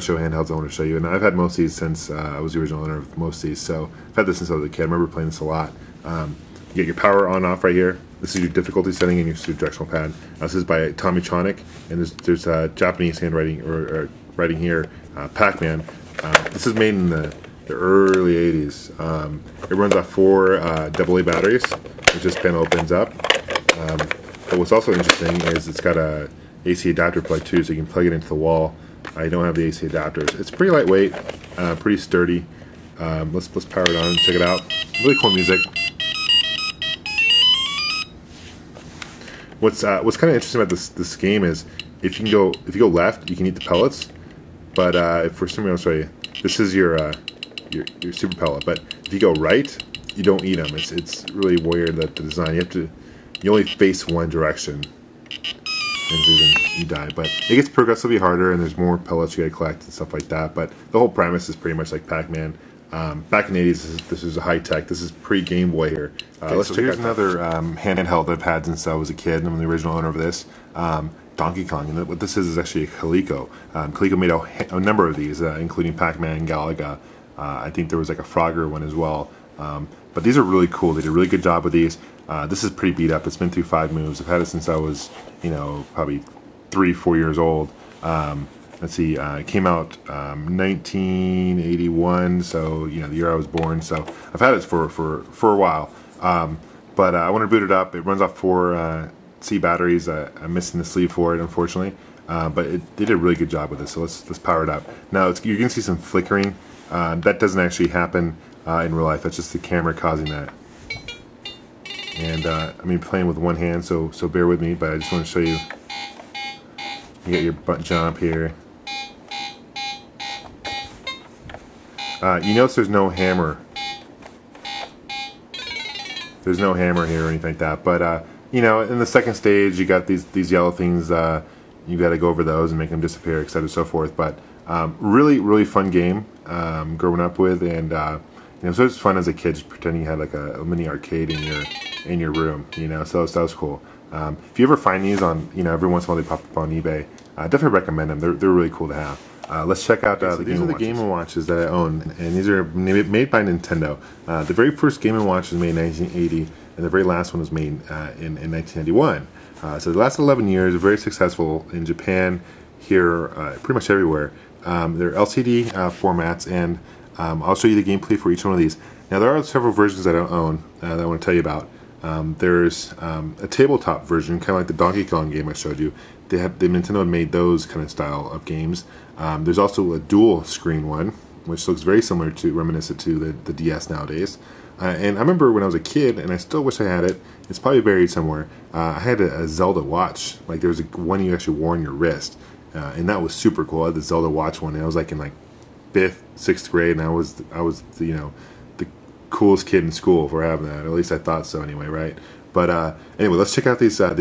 retro handhelds I want to show you, and I've had most of these since I was the original owner of most of these, so I've had this since I was a kid. I remember playing this a lot. You get your power on off right here. This is your difficulty setting and your directional pad. This is by Tommy Chonic, and there's Japanese handwriting or writing here, PacMan. This is made in the early 80s. It runs off 4 AA batteries, which this panel opens up. But what's also interesting is it's got a AC adapter plug too, so you can plug it into the wall. I don't have the AC adapters. It's pretty lightweight, pretty sturdy. Let's power it on and check it out. Really cool music. What's kind of interesting about this game is if you go left, you can eat the pellets. But if for some reason I'll show you, this is your super pellet. But if you go right, you don't eat them. It's really weird that the design. You only face one direction, and you die. But it gets progressively harder, and there's more pellets you gotta collect and stuff like that. But the whole premise is pretty much like Pac-Man. Back in the 80s, this is a high tech. This is pre-Game Boy here. Let's check out another handheld I've had since I was a kid. I'm the original owner of this. Donkey Kong, and what this is actually a Coleco. Coleco made a number of these, including Pac-Man, Galaga. I think there was like a Frogger one as well. But these are really cool. They did a really good job with these. This is pretty beat up. It's been through 5 moves. I've had it since I was, probably 3-4 years old. Let's see, it came out 1981, so the year I was born. So I've had it for a while. But I want to boot it up. It runs off 4 C batteries. I'm missing the sleeve for it, unfortunately. But they did a really good job with this. So let's power it up. Now you're gonna see some flickering. That doesn't actually happen in real life. That's just the camera causing that. And playing with one hand, so bear with me. But I just want to show you. You got your butt jump here. You notice there's no hammer. There's no hammer here or anything like that. But in the second stage, you got these yellow things. You got to go over those and make them disappear, etc., and so forth. But really fun game growing up with, and so it's fun as a kid, just pretending you had like a mini arcade in your room. So that was cool. If you ever find these on, every once in a while they pop up on eBay, I definitely recommend them. They're really cool to have. Let's check out these are the Game & Watches that I own, and these are made by Nintendo. The very first Game & Watch was made in 1980, and the very last one was made in 1991. So the last 11 years are very successful in Japan, here, pretty much everywhere. They're LCD formats, and I'll show you the gameplay for each one of these. Now there are several versions I don't own that I want to tell you about. There's a tabletop version, kind of like the Donkey Kong game I showed you. Nintendo had made those kind of style of games. There's also a dual screen one, which looks very similar to, reminiscent to the DS nowadays. And I remember when I was a kid, and I still wish I had it. It's probably buried somewhere. I had a Zelda watch. Like there was one you actually wore on your wrist, and that was super cool. I had the Zelda watch one, and I was like in like 5th, 6th grade, and I was the coolest kid in school for having that. At least I thought so anyway, right? But anyway, let's check out these ones I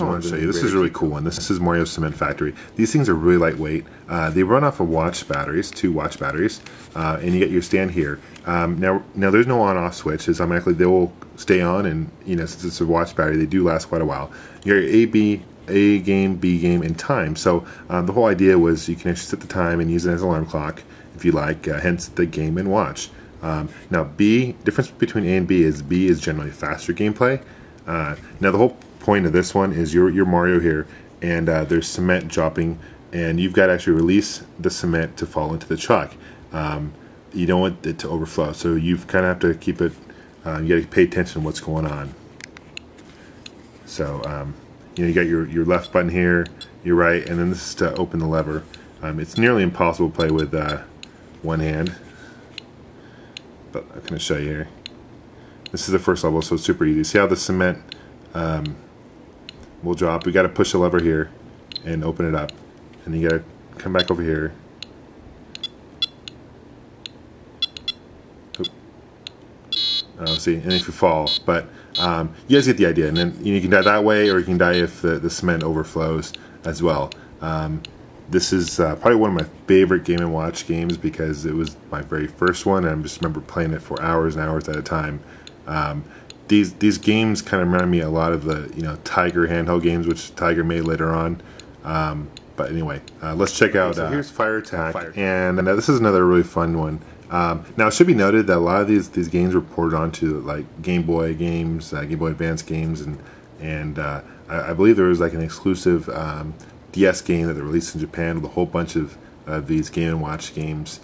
want to show you. This is a really cool one. This is Mario Cement Factory. These things are really lightweight. They run off of watch batteries, 2 watch batteries, and you get your stand here. Now there's no on-off switch. It's automatically they will stay on, and since it's a watch battery, they do last quite a while. Your A game, B game, and time. So the whole idea was you can actually set the time and use it as an alarm clock if you like. Hence the Game and Watch. Now difference between A and B is generally faster gameplay. Now the whole point of this one is you're Mario here, and there's cement dropping, and you've got to actually release the cement to fall into the truck. You don't want it to overflow, so you kind of have to keep it. You got to pay attention to what's going on. So you got your left button here, your right, and then this is to open the lever. It's nearly impossible to play with one hand, but I'm going to show you here. This is the first level, so it's super easy. See how the cement will drop? We got to push the lever here and open it up, and you got to come back over here. See, and if you fall, but you guys get the idea. And then you can die that way, or you can die if the cement overflows as well. This is probably one of my favorite Game & Watch games because it was my very first one, and I just remember playing it for hours and hours at a time. These games kind of remind me a lot of the Tiger handheld games, which Tiger made later on. But anyway, let's check out. So here's Fire Attack, and this is another really fun one. Now it should be noted that a lot of these games were ported onto like Game Boy games, Game Boy Advance games, and I believe there was like an exclusive DS game that they released in Japan with a whole bunch of these Game & Watch games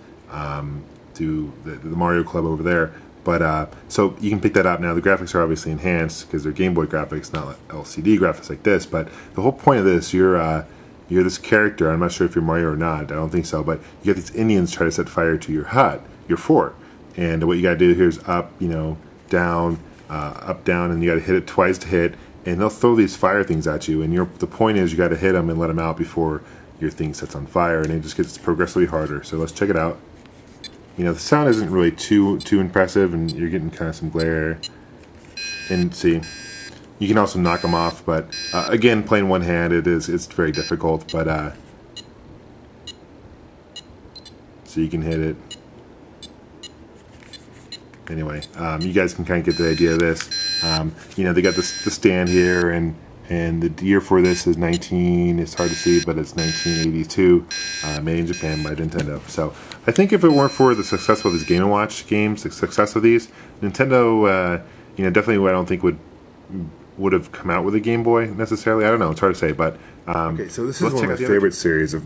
through the Mario Club over there. But so you can pick that up now. The graphics are obviously enhanced because they're Game Boy graphics, not like LCD graphics like this. But the whole point of this, you're this character. I'm not sure if you're Mario or not. I don't think so. But you got these Indians try to set fire to your hut, your fort, and what you got to do here is up, down, up, down, and you got to hit it twice to hit. And they'll throw these fire things at you, and the point is you got to hit them and let them out before your thing sets on fire, and it just gets progressively harder. So let's check it out. The sound isn't really too impressive, and you're getting kind of some glare. And see, you can also knock them off, but again, playing one-handed it's very difficult. But so you can hit it. Anyway, you guys can kind of get the idea of this. They got the stand here, and the year for this is it's hard to see, but it's 1982, made in Japan by Nintendo. So I think if it weren't for the success of these Game & Watch games, the success of these, Nintendo, definitely I don't think would have come out with a Game Boy necessarily. I don't know, it's hard to say, but okay, so this is one of my favorite series of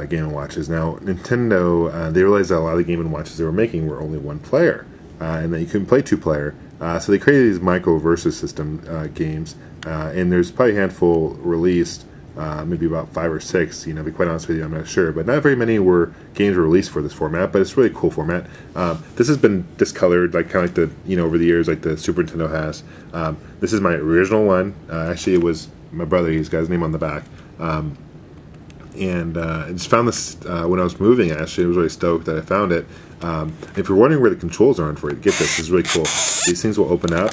Game & Watches. Now, Nintendo, they realized that a lot of the Game & Watches they were making were only one player. And that you couldn't play two-player, so they created these micro versus system games, and there's probably a handful released, maybe about 5 or 6. To be quite honest with you, I'm not sure, but not very many games were released for this format. But it's a really cool format. This has been discolored, like kind of like the over the years, like the Super Nintendo has. This is my original one. Actually, it was my brother. He's got his name on the back. And I just found this when I was moving. Actually, I was really stoked that I found it. If you're wondering where the controls are for it, get this. This is really cool. These things will open up,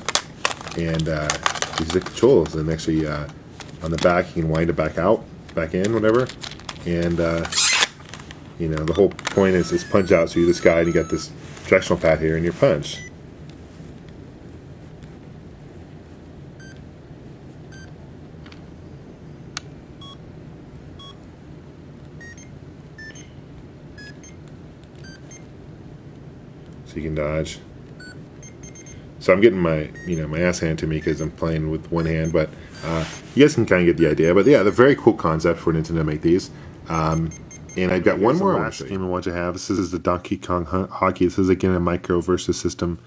and these are the controls. And actually, on the back, you can wind it back out, back in, whatever. And the whole point is punch out. So you're this guy, and you got this directional pad here, and your punch. So you can dodge. So I'm getting my my ass handed to me because I'm playing with one hand, but you guys can kind of get the idea. But yeah, the very cool concept for Nintendo to make these. And I've got one more last Game & Watch I have. This is the Donkey Kong Hockey. This is again a micro versus system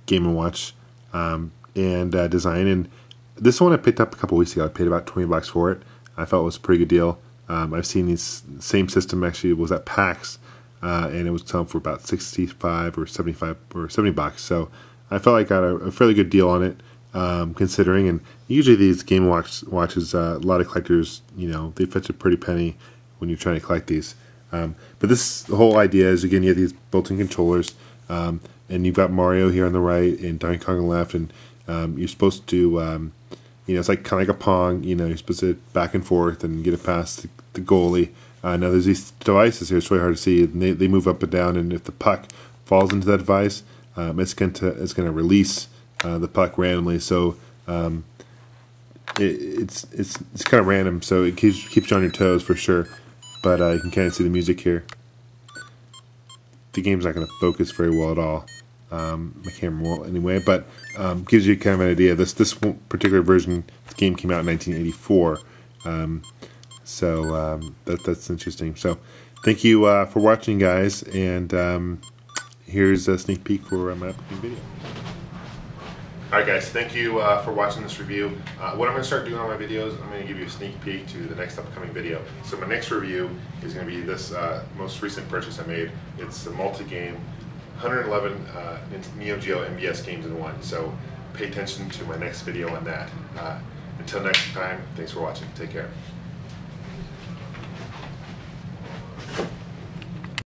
Game & Watch and design. And this one I picked up a couple weeks ago. I paid about $20 for it. I felt it was a pretty good deal. I've seen these same system actually was at PAX. And it was selling for about $65 or $75 or $70. So I felt like I got a fairly good deal on it, considering. And usually these Game Watches, a lot of collectors, they fetch a pretty penny when you're trying to collect these. But the whole idea is, again, you have these built-in controllers, and you've got Mario here on the right and Donkey Kong on the left, and you're supposed to, it's like kind of like a Pong. You're supposed to hit back and forth and get it past the goalie. Now there's these devices here. It's really hard to see. And they move up and down, and if the puck falls into that device, it's going to release the puck randomly. So it's kind of random. So it keeps you on your toes for sure. But you can kind of see the music here. The game's not going to focus very well at all. My camera won't anyway, but gives you kind of an idea. This particular version, the game came out in 1984. So that's interesting. So thank you for watching, guys, and here's a sneak peek for my upcoming video. Alright guys, thank you for watching this review. What I'm going to start doing on my videos, I'm going to give you a sneak peek to the next upcoming video. So my next review is going to be this most recent purchase I made. It's a multi-game, 111 Neo Geo MBS games in one. So pay attention to my next video on that. Until next time, thanks for watching. Take care.